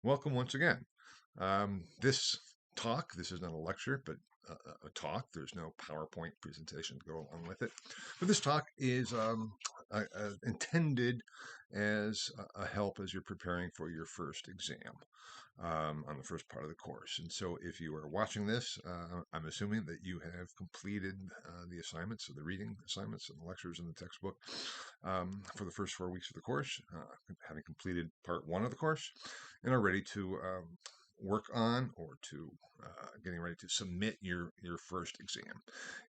Welcome once again. This is not a lecture, but a talk. There's no PowerPoint presentation to go along with it. But this talk is intended as a help as you're preparing for your first exam on the first part of the course. And so if you are watching this, I'm assuming that you have completed the assignments, so the reading assignments and the lectures in the textbook for the first 4 weeks of the course, having completed part one of the course, and are ready to work on or to getting ready to submit your first exam.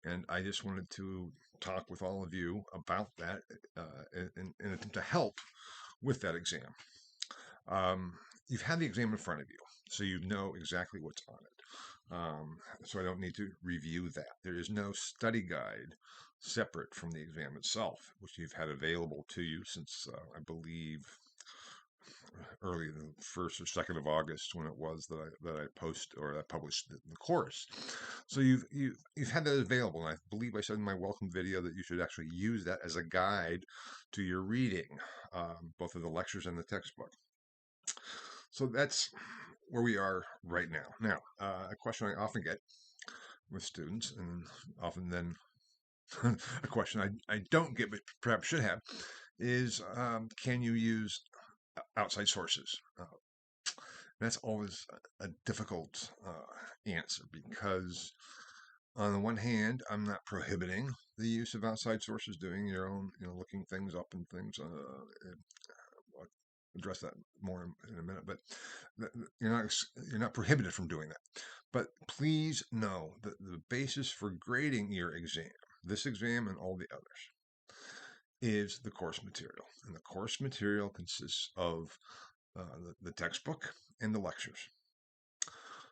And I just wanted to talk with all of you about that in an attempt to help with that exam. You've had the exam in front of you, so you know exactly what's on it. So I don't need to review that. There is no study guide separate from the exam itself, which you've had available to you since I believe early the 1st or 2nd of August, when it was that I post or I published the course. So you've had that available, and I believe I said in my welcome video that you should actually use that as a guide to your reading, both of the lectures and the textbook. So that's where we are right now. Now, a question I often get with students, and often then a question I don't get, but perhaps should have, is can you use outside sources? That's always a difficult answer because, on the one hand, I'm not prohibiting the use of outside sources, doing your own, looking things up and things. I'll address that more in a minute, but you're not prohibited from doing that. But please know that the basis for grading your exam, this exam and all the others, is the course material, and the course material consists of the textbook and the lectures.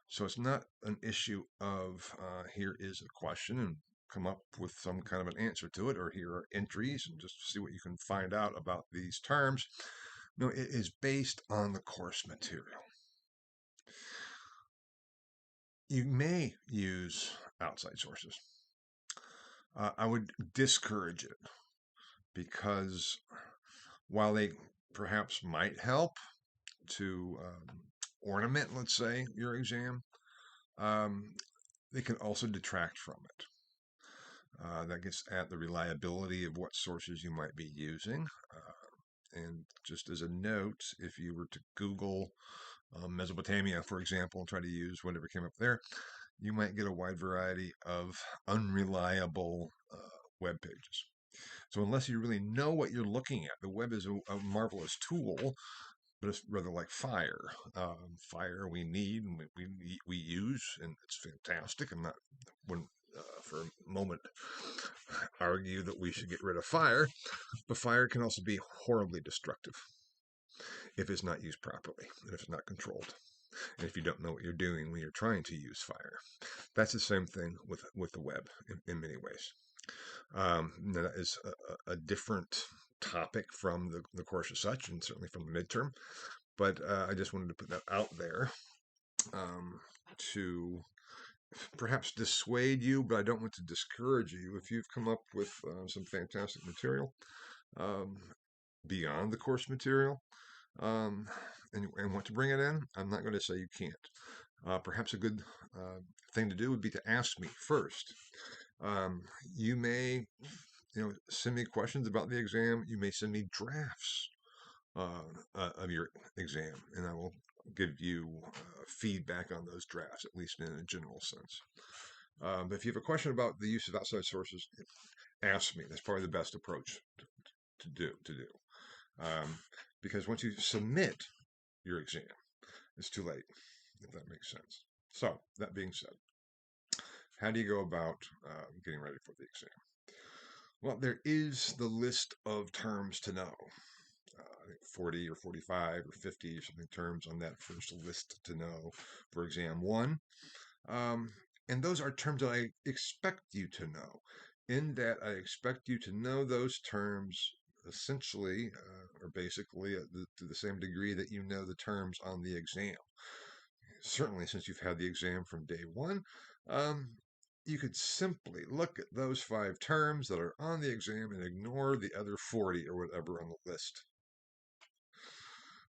So it's not an issue of here is a question and come up with some kind of an answer to it, or here are entries and just see what you can find out about these terms. No, it is based on the course material. You may use outside sources. I would discourage it because while they perhaps might help to ornament, let's say, your exam, they can also detract from it. That gets at the reliability of what sources you might be using. And just as a note, if you were to Google Mesopotamia, for example, and try to use whatever came up there, you might get a wide variety of unreliable web pages. So unless you really know what you're looking at, the web is a marvelous tool, but it's rather like fire. Fire we need and we use, and it's fantastic. I'm not when for a moment argue that we should get rid of fire, but fire can also be horribly destructive if it's not used properly and if it's not controlled. And if you don't know what you're doing when you're trying to use fire, that's the same thing with the web in many ways. That is a different topic from the course as such, and certainly from the midterm. But I just wanted to put that out there to perhaps dissuade you, but I don't want to discourage you. If you've come up with some fantastic material um, beyond the course material and want to bring it in, I'm not going to say you can't. Perhaps a good thing to do would be to ask me first. You may, send me questions about the exam. You may send me drafts of your exam, and I will give you feedback on those drafts, at least in a general sense. But if you have a question about the use of outside sources, ask me. That's probably the best approach to do. Because once you submit your exam, it's too late, if that makes sense. So that being said, how do you go about getting ready for the exam? Well, there is the list of terms to know. I think 40 or 45 or 50 or something terms on that first list to know for exam one. And those are terms that I expect you to know, in that I expect you to know those terms essentially or basically to the same degree that you know the terms on the exam. Certainly, since you've had the exam from day one, you could simply look at those 5 terms that are on the exam and ignore the other 40 or whatever on the list.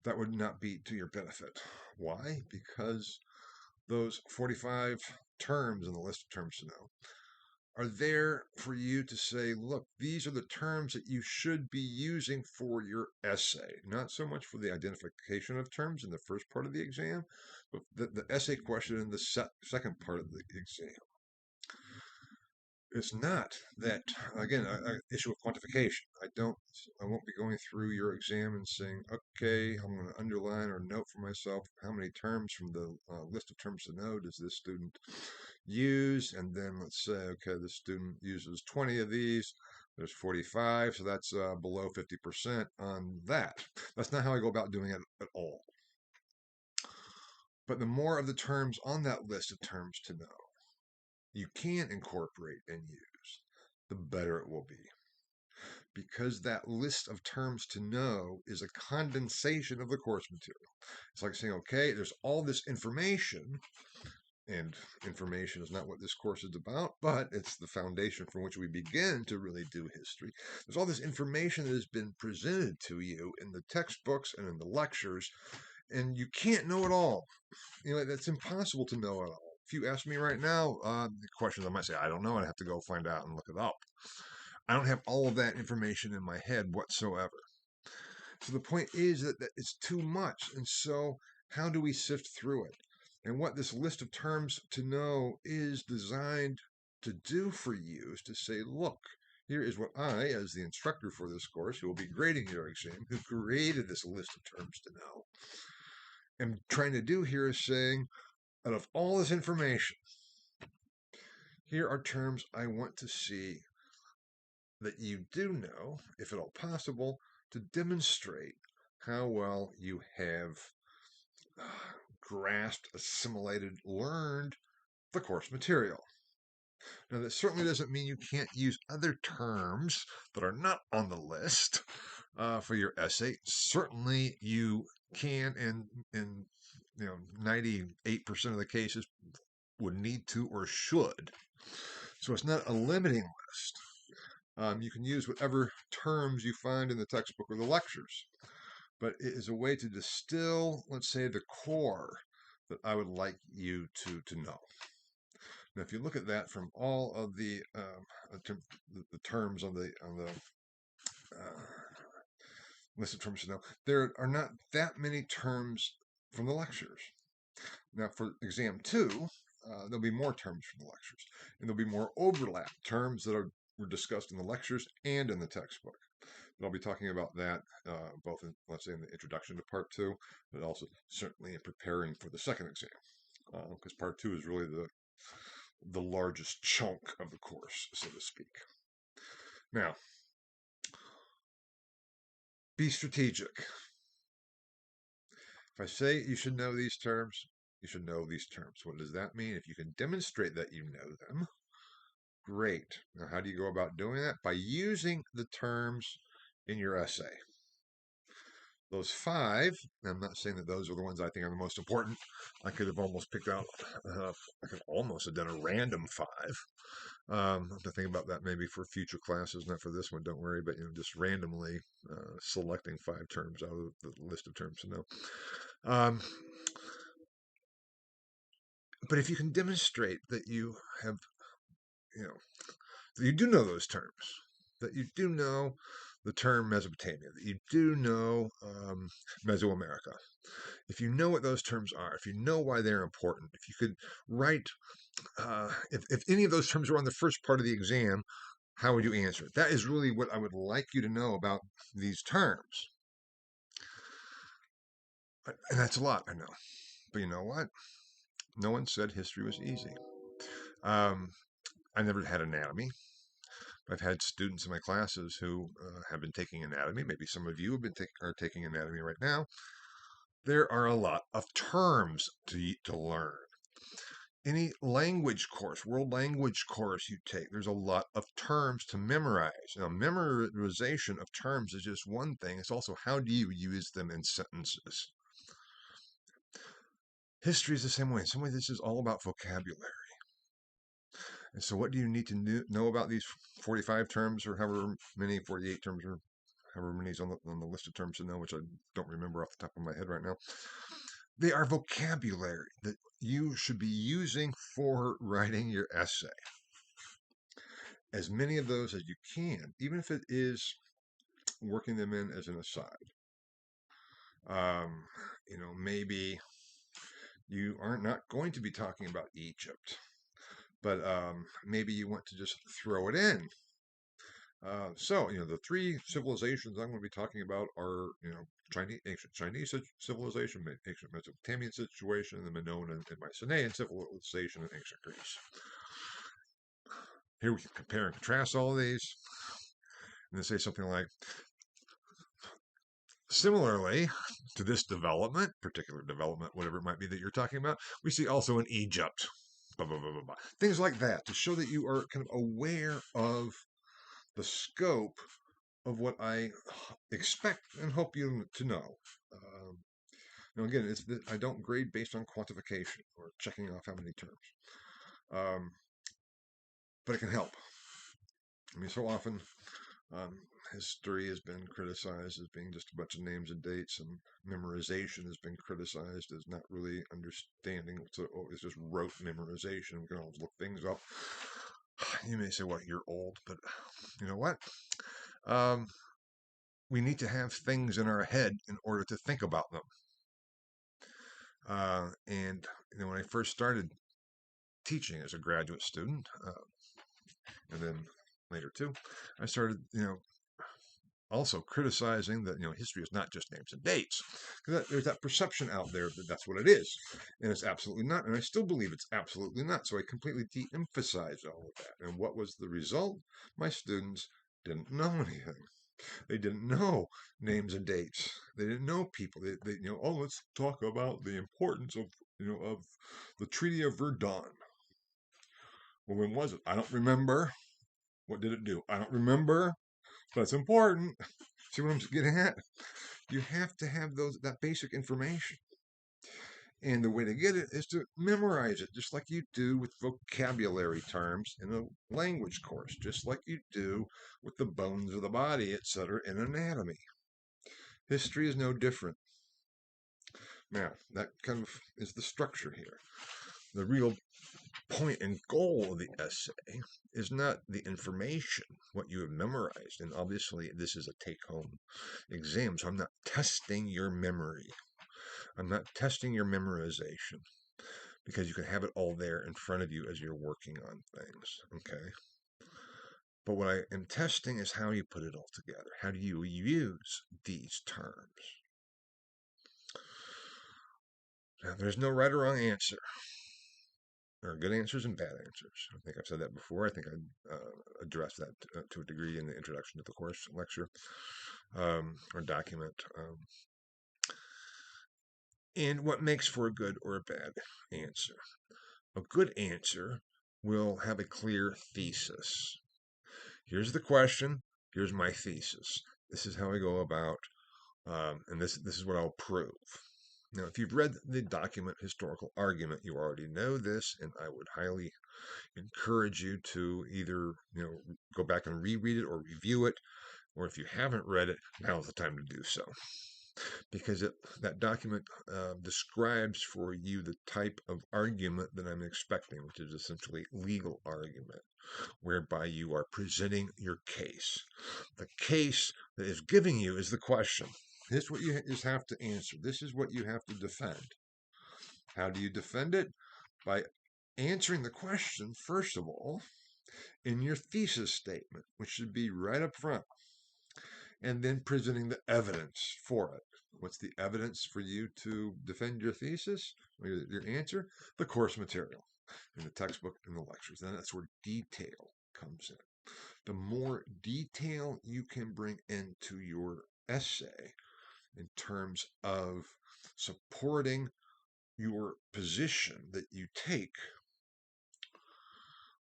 that would not be to your benefit. Why? Because those 45 terms in the list of terms to know are there for you to say, look, these are the terms that you should be using for your essay. Not so much for the identification of terms in the first part of the exam, but the essay question in the second part of the exam. It's not that, again, an issue of quantification. I won't be going through your exam and saying, okay, I'm going to underline or note for myself how many terms from the list of terms to know does this student use. And then let's say, okay, the student uses 20 of these. There's 45, so that's below 50% on that. That's not how I go about doing it at all. But the more of the terms on that list of terms to know you can incorporate and use, the better it will be. Because that list of terms to know is a condensation of the course material. It's like saying, okay, there's all this information, and information is not what this course is about, but it's the foundation from which we begin to really do history. There's all this information that has been presented to you in the textbooks and in the lectures, and you can't know it all. That's impossible to know it all. If you ask me right now, the questions I might say, I don't know. I'd have to go find out and look it up. I don't have all of that information in my head whatsoever. So the point is that it's too much. And so how do we sift through it? And what this list of terms to know is designed to do for you is to say, look, here is what I, as the instructor for this course, who will be grading your exam, who created this list of terms to know, am trying to do here is saying, out of all this information, here are terms I want to see that you do know, if at all possible, to demonstrate how well you have grasped, assimilated, learned the course material. Now, that certainly doesn't mean you can't use other terms that are not on the list for your essay. Certainly, you can, and in 98% of the cases, would need to or should. So it's not a limiting list. You can use whatever terms you find in the textbook or the lectures, but it is a way to distill, let's say, the core that I would like you to know. Now, if you look at that from all of the terms on the list of terms to know, there are not that many terms from the lectures. Now, for exam 2, there'll be more terms from the lectures, and there'll be more overlap, terms that were discussed in the lectures and in the textbook. And I'll be talking about that both in, let's say, in the introduction to part 2, but also certainly in preparing for the second exam, because part 2 is really the largest chunk of the course, so to speak. Now, be strategic. If I say you should know these terms, you should know these terms. What does that mean? If you can demonstrate that you know them, great. Now, how do you go about doing that? By using the terms in your essay. Those 5, I'm not saying that those are the ones I think are the most important. I could have almost picked out, I could almost have done a random 5. I have to think about that maybe for future classes, not for this one, don't worry, but just randomly selecting 5 terms out of the list of terms to know. But if you can demonstrate that you have, that you do know those terms, that you do know the term Mesopotamia, that you do know Mesoamerica, if you know what those terms are, if you know why they're important, if you could write, if any of those terms were on the first part of the exam, how would you answer it? That is really what I would like you to know about these terms. And that's a lot, I know. But you know what? No one said history was easy. I never had anatomy. I've had students in my classes who have been taking anatomy. Maybe some of you are taking anatomy right now. There are a lot of terms to learn. Any language course, world language course you take, there's a lot of terms to memorize. Now, memorization of terms is just one thing. It's also how do you use them in sentences. History is the same way. In some way, this is all about vocabulary. And so what do you need to know about these 45 terms or however many, 48 terms or however many is on the list of terms to know, which I don't remember off the top of my head right now. They are vocabulary that you should be using for writing your essay. As many of those as you can, even if it is working them in as an aside. Maybe you are not going to be talking about Egypt, but maybe you want to just throw it in. The three civilizations I'm going to be talking about are, ancient Chinese civilization, ancient Mesopotamian situation, the Minoan and Mycenaean civilization in ancient Greece. Here we can compare and contrast all of these, and then say something like, similarly to this development, particular development, whatever it might be that you're talking about, we see also in Egypt, blah, blah, blah, blah, blah. Things like that to show that you are kind of aware of the scope of what I expect and hope you to know. Again, I don't grade based on quantification or checking off how many terms, but it can help. So often history has been criticized as being just a bunch of names and dates, and memorization has been criticized as not really understanding. It's just rote memorization. We can always look things up. You may say, well, you're old, but you know what? We need to have things in our head in order to think about them. When I first started teaching as a graduate student, and then later too, I started, also criticizing that, history is not just names and dates. There's that perception out there that that's what it is, and it's absolutely not. And I still believe it's absolutely not. So I completely de-emphasized all of that. And what was the result? My students didn't know anything. They didn't know names and dates. They didn't know people. They let's talk about the importance of the Treaty of Verdun. Well, when was it? I don't remember. What did it do? I don't remember. But it's important. See what I'm getting at? You have to have that basic information. And the way to get it is to memorize it, just like you do with vocabulary terms in a language course, just like you do with the bones of the body, etc., in anatomy. History is no different. Now, that kind of is the structure here. The real point and goal of the essay is not the information, what you have memorized. And obviously, this is a take-home exam, so I'm not testing your memory. I'm not testing your memorization, because you can have it all there in front of you as you're working on things, okay? But what I am testing is how you put it all together. How do you use these terms? Now, there's no right or wrong answer. There are good answers and bad answers. I think I've said that before. I think I addressed that to a degree in the introduction to the course lecture or document. And what makes for a good or a bad answer? A good answer will have a clear thesis. Here's the question. Here's my thesis. This is how I go about, and this is what I'll prove. Now, if you've read the document Historical Argument, you already know this, and I would highly encourage you to either go back and reread it or review it, or if you haven't read it, now's the time to do so, because that document describes for you the type of argument that I'm expecting, which is essentially legal argument, whereby you are presenting your case. The case that is giving you is the question. This is what you just have to answer. This is what you have to defend. How do you defend it? By answering the question, first of all, in your thesis statement, which should be right up front, and then presenting the evidence for it. What's the evidence for you to defend your thesis or your answer? The course material in the textbook and the lectures. And that's where detail comes in. The more detail you can bring into your essay in terms of supporting your position that you take,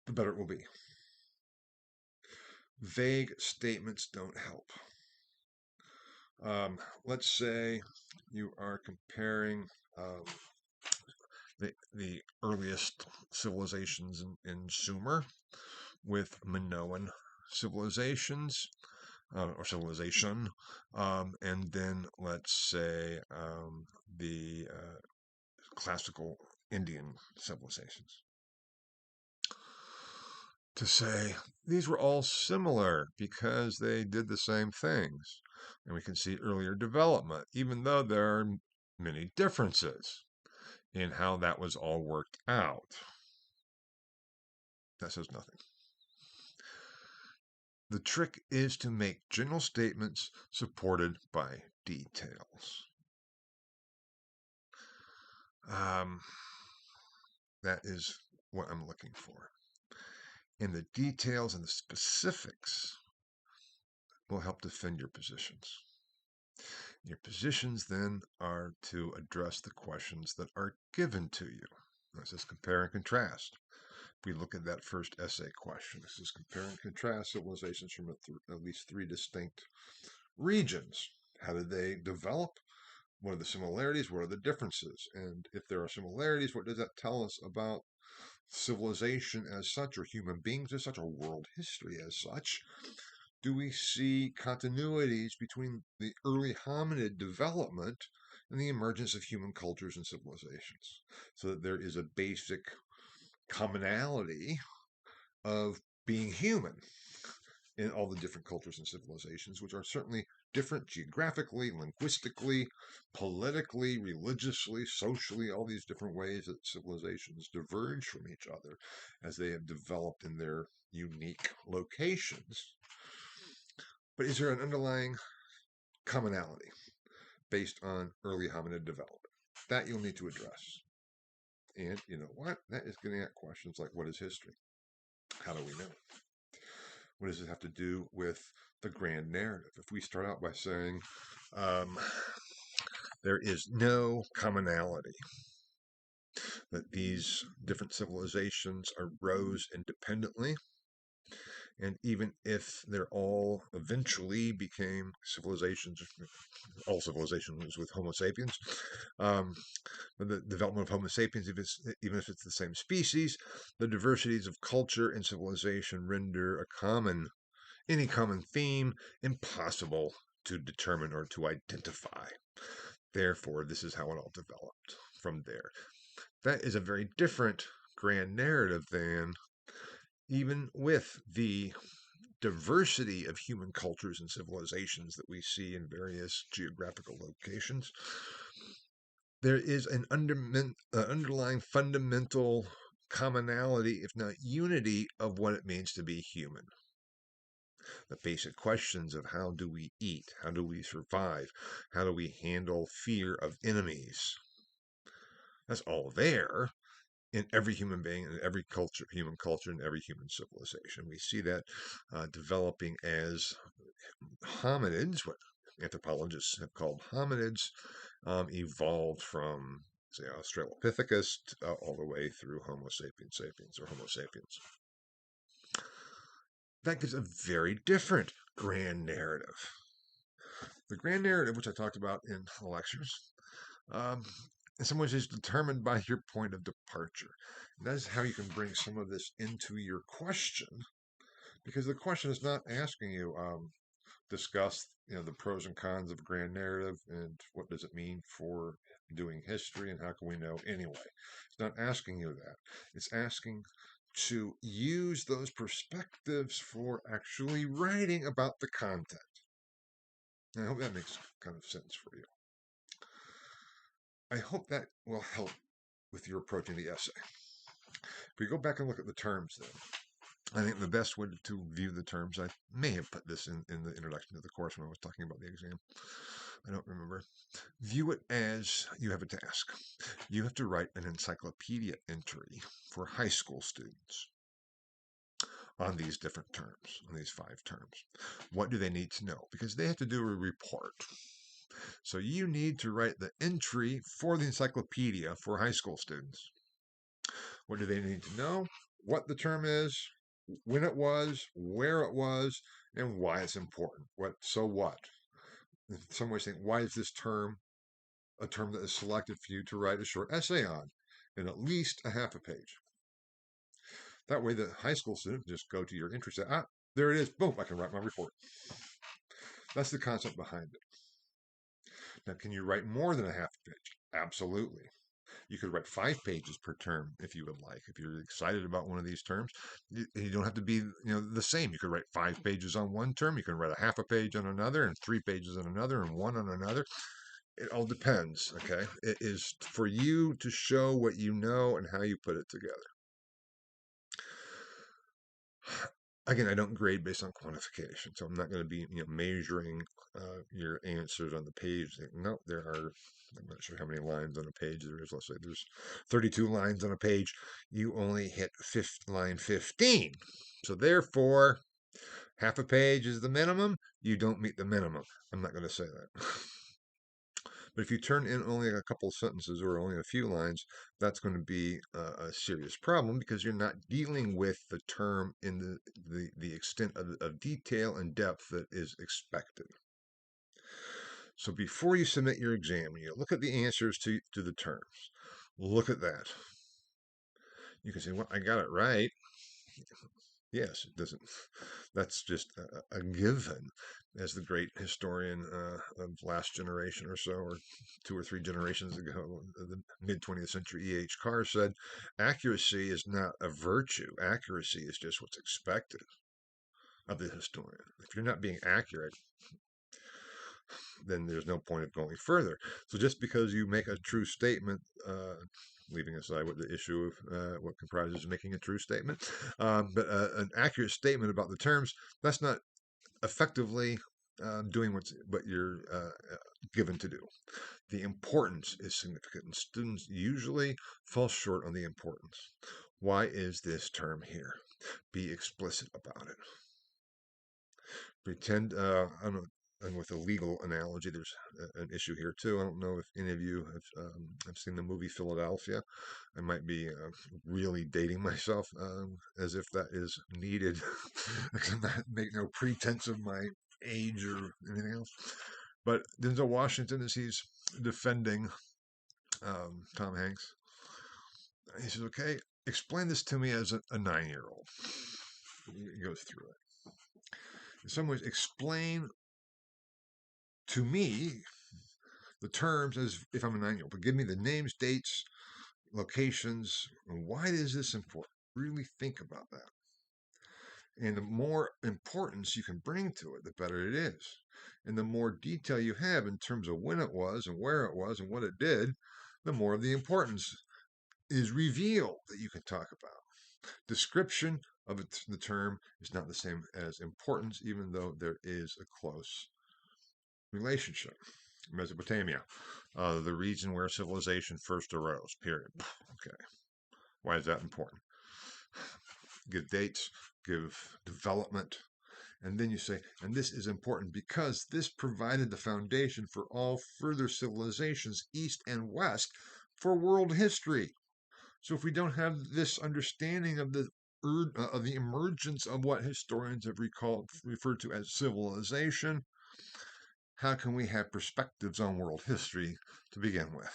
the better it will be. Vague statements don't help. Let's say you are comparing the earliest civilizations in Sumer with Minoan civilizations. or civilization, and then let's say the classical Indian civilizations. To say these were all similar because they did the same things. And we can see earlier development, even though there are many differences in how that was all worked out. That says nothing. The trick is to make general statements supported by details. That is what I'm looking for. And the details and the specifics will help defend your positions. Your positions then are to address the questions that are given to you. This is compare and contrast. If we look at that first essay question, this is compare and contrast civilizations from at least three distinct regions. How did they develop? What are the similarities? What are the differences? And if there are similarities, what does that tell us about civilization as such, or human beings as such, or world history as such? Do we see continuities between the early hominid development and the emergence of human cultures and civilizations? So that there is a basic commonality of being human in all the different cultures and civilizations, which are certainly different geographically, linguistically, politically, religiously, socially, all these different ways that civilizations diverge from each other as they have developed in their unique locations. But is there an underlying commonality based on early hominid development? That you'll need to address. And you know what? That is getting at questions like, what is history? How do we know? What does it have to do with the grand narrative? If we start out by saying there is no commonality, that these different civilizations arose independently, and even if they're all eventually became civilizations, all civilizations with Homo sapiens, the development of Homo sapiens, even if it's the same species, the diversities of culture and civilization render any common theme impossible to determine or to identify. Therefore, this is how it all developed from there. That is a very different grand narrative than, even with the diversity of human cultures and civilizations that we see in various geographical locations, there is an underlying fundamental commonality, if not unity, of what it means to be human. The basic questions of how do we eat, how do we survive, how do we handle fear of enemies. That's all there in every human being, in every human culture, in every human civilization. We see that developing as hominids, what anthropologists have called hominids, evolved from, say, Australopithecus all the way through Homo sapiens sapiens or Homo sapiens. That gives a very different grand narrative. The grand narrative, which I talked about in the lectures, in some ways is determined by your point of departure. And that is how you can bring some of this into your question, because the question is not asking you, discuss the pros and cons of a grand narrative and what does it mean for doing history and how can we know anyway. It's not asking you that. It's asking to use those perspectives for actually writing about the content. And I hope that makes kind of sense for you. I hope that will help with your approaching the essay. If we go back and look at the terms then, I think the best way to view the terms, I may have put this in the introduction to the course when I was talking about the exam. I don't remember. View it as you have a task. You have to write an encyclopedia entry for high school students on these different terms, on these 5 terms. What do they need to know? Because they have to do a report. So you need to write the entry for the encyclopedia for high school students. What do they need to know? What the term is, when it was, where it was, and why it's important. So what? In some ways, think, why is this term a term that is selected for you to write a short essay on in at least a half a page? That way, the high school student can just go to your entry, say, there it is, boom, I can write my report. That's the concept behind it. Now, can you write more than a half page? Absolutely. You could write 5 pages per term if you would like. If you're excited about one of these terms, you don't have to be the same. You could write 5 pages on one term. You can write a half a page on another, and 3 pages on another, and one on another. It all depends. Okay, it is for you to show what you know and how you put it together. Again, I don't grade based on quantification, so I'm not going to be measuring your answers on the page. No, there are. I'm not sure how many lines on a page there is. Let's say there's 32 lines on a page. You only hit line 15, so therefore, half a page is the minimum. You don't meet the minimum. I'm not going to say that. But if you turn in only a couple of sentences or only a few lines, that's going to be a serious problem because you're not dealing with the term in the extent of detail and depth that is expected. So before you submit your exam, you look at the answers to the terms. Look at that. You can say, well, I got it right. Yes, it doesn't. That's just a given, as the great historian of last generation or so, or 2 or 3 generations ago, the mid 20th century E.H. Carr said, accuracy is not a virtue. Accuracy is just what's expected of the historian. If you're not being accurate, then there's no point of going further. So just because you make a true statement, leaving aside what the issue of what comprises making a true statement, but an accurate statement about the terms, that's not effectively doing what you're given to do. The importance is significant, and students usually fall short on the importance. Why is this term here? Be explicit about it. Pretend, I don't know, and with a legal analogy, there's an issue here too. I don't know if any of you have seen the movie Philadelphia. I might be really dating myself as if that is needed. I'm not make no pretense of my age or anything else. But Denzel Washington, as he's defending Tom Hanks, he says, "Okay, explain this to me as a 9-year-old." He goes through it. In some ways, explain to me the terms as if I'm a 9-year-old, but give me the names, dates, locations, and why is this important? Really think about that. And the more importance you can bring to it, the better it is. And the more detail you have in terms of when it was and where it was and what it did, the more of the importance is revealed that you can talk about. Description of the term is not the same as importance, even though there is a close relationship. Mesopotamia, the region where civilization first arose, period. Okay. Why is that important? Give dates, give development, and then you say, and this is important because this provided the foundation for all further civilizations, east and west, for world history. So if we don't have this understanding of the emergence of what historians have referred to as civilization, how can we have perspectives on world history to begin with?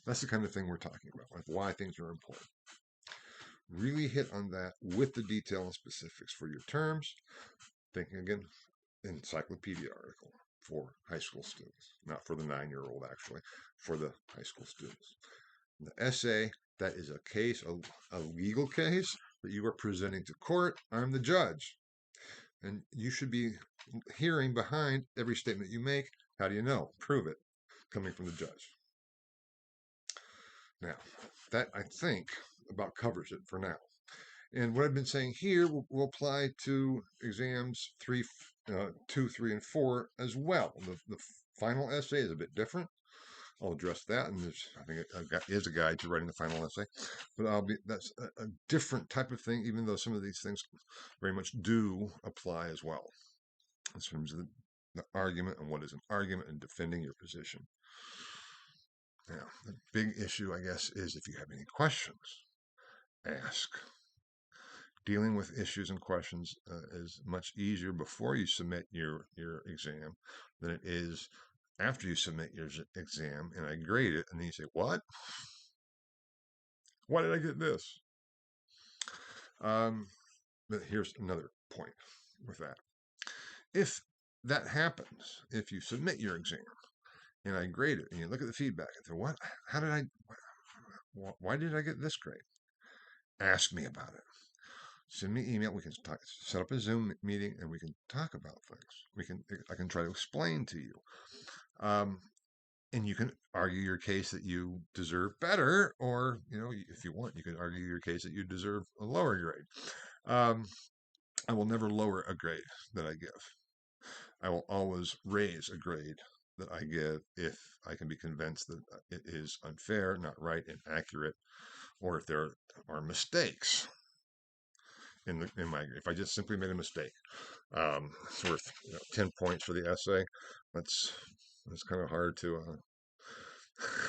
That's the kind of thing we're talking about, like why things are important. Really hit on that with the detail and specifics for your terms. Thinking again, encyclopedia article for high school students, not for the 9-year-old, actually, for the high school students. The essay, that is a case, a legal case that you are presenting to court. I'm the judge. And you should be hearing behind every statement you make. How do you know? Prove it. Coming from the judge. Now, that I think about covers it for now. And what I've been saying here will apply to exams 2, 3, and 4 as well. The final essay is a bit different. I'll address that, and I think is a guide to writing the final essay. But that's a different type of thing, even though some of these things very much do apply as well in terms of the argument and what is an argument and defending your position. Now, the big issue, I guess, is if you have any questions, ask. Dealing with issues and questions is much easier before you submit your exam than it is after you submit your exam and I grade it, and then you say, what? Why did I get this? But here's another point with that. If that happens, if you submit your exam and I grade it and you look at the feedback and say, what, how did I, why did I get this grade? Ask me about it. Send me an email. We can talk, set up a Zoom meeting and we can talk about things. I can try to explain to you. Um, and you can argue your case that you deserve better, or, if you want, you can argue your case that you deserve a lower grade. I will never lower a grade that I give. I will always raise a grade that I give if I can be convinced that it is unfair, not right, inaccurate, or if there are mistakes in my if I just simply made a mistake. It's worth 10 points for the essay. That's kind of hard to.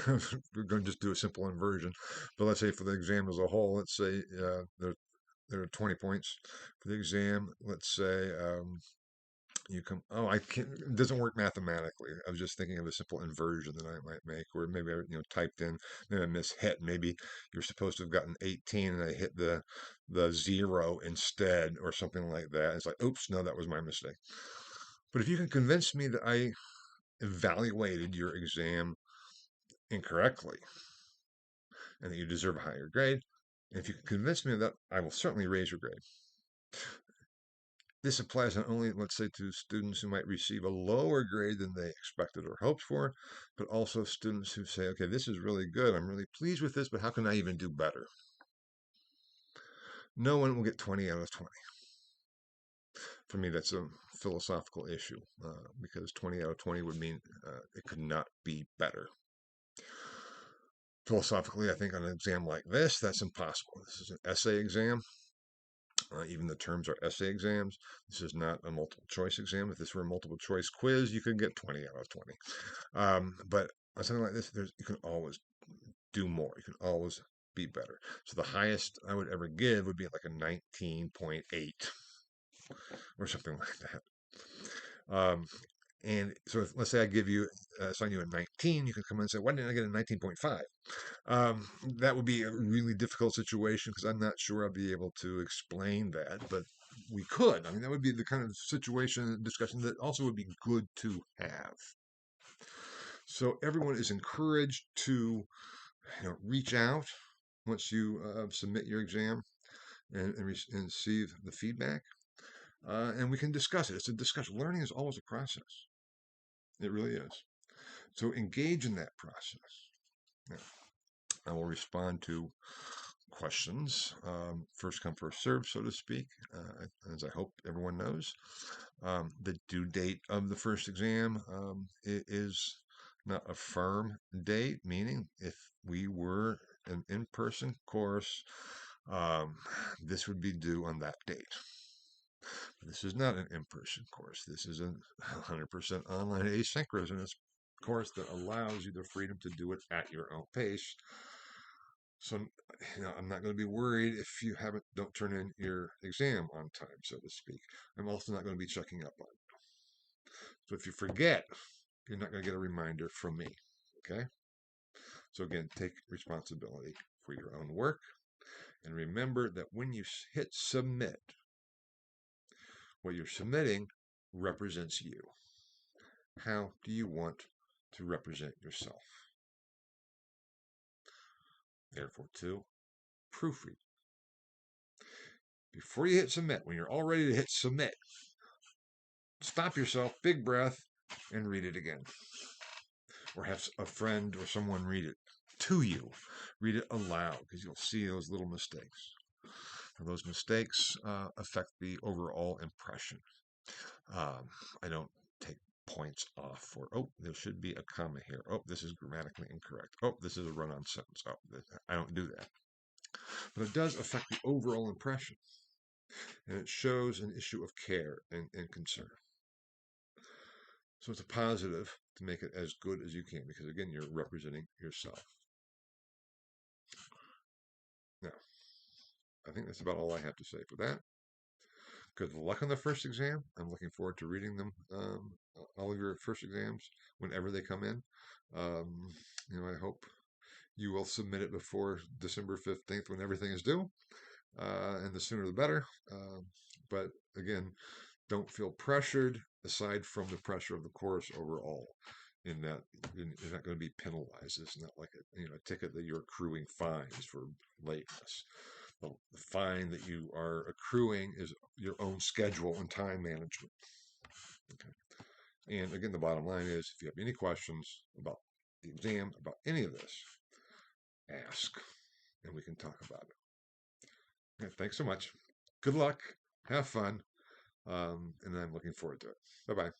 We're going to just do a simple inversion, but let's say for the exam as a whole, let's say there are 20 points for the exam. Let's say you come. Oh, I can't. It doesn't work mathematically. I was just thinking of a simple inversion that I might make, where maybe I typed in, then I mishit. Maybe you're supposed to have gotten 18, and I hit the zero instead, or something like that. It's like, oops, no, that was my mistake. But if you can convince me that I evaluated your exam incorrectly and that you deserve a higher grade, and if you can convince me of that, I will certainly raise your grade. This applies not only, let's say, to students who might receive a lower grade than they expected or hoped for, but also students who say, okay, this is really good. I'm really pleased with this, but how can I even do better? No one will get 20 out of 20. For me, that's a philosophical issue because 20 out of 20 would mean it could not be better. Philosophically, I think on an exam like this, that's impossible. This is an essay exam. Even the terms are essay exams. This is not a multiple choice exam. If this were a multiple choice quiz, you could get 20 out of 20. But on something like this, you can always do more. You can always be better. So the highest I would ever give would be like a 19.8 or something like that. And so let's say I give you, assign you a 19, you can come in and say, why didn't I get a 19.5? That would be a really difficult situation because I'm not sure I'll be able to explain that, but we could. I mean, that would be the kind of situation discussion that also would be good to have. So everyone is encouraged to reach out once you submit your exam and receive the feedback, and we can discuss it. It's a discussion. Learning is always a process. It really is. So engage in that process. Now, I will respond to questions, first come, first serve, so to speak, as I hope everyone knows. The due date of the first exam is not a firm date, meaning if we were an in-person course, this would be due on that date. This is not an in-person course. This is a 100% online asynchronous course that allows you the freedom to do it at your own pace. So, I'm not going to be worried if you don't turn in your exam on time, so to speak. I'm also not going to be checking up on you. So if you forget, you're not going to get a reminder from me. Okay? So again, take responsibility for your own work. And remember that when you hit submit, what you're submitting represents you. How do you want to represent yourself? Therefore, 2, proofread. Before you hit submit, when you're all ready to hit submit, stop yourself, big breath, and read it again. Or have a friend or someone read it to you. Read it aloud because you'll see those little mistakes. And those mistakes affect the overall impression. I don't take points off for, oh, there should be a comma here. Oh, this is grammatically incorrect. Oh, this is a run-on sentence. Oh, I don't do that. But it does affect the overall impression. And it shows an issue of care and concern. So it's a positive to make it as good as you can because, again, you're representing yourself. Now, I think that's about all I have to say for that. Good luck on the first exam. I'm looking forward to reading them, all of your first exams, whenever they come in. I hope you will submit it before December 15th when everything is due, and the sooner the better. But again, Don't feel pressured aside from the pressure of the course overall. In that you're not going to be penalized. It's not like a ticket that you're accruing fines for lateness. The fine that you are accruing is your own schedule and time management. Okay. And again, the bottom line is, if you have any questions about the exam, about any of this, ask, and we can talk about it. Okay, thanks so much. Good luck. Have fun. And I'm looking forward to it. Bye bye.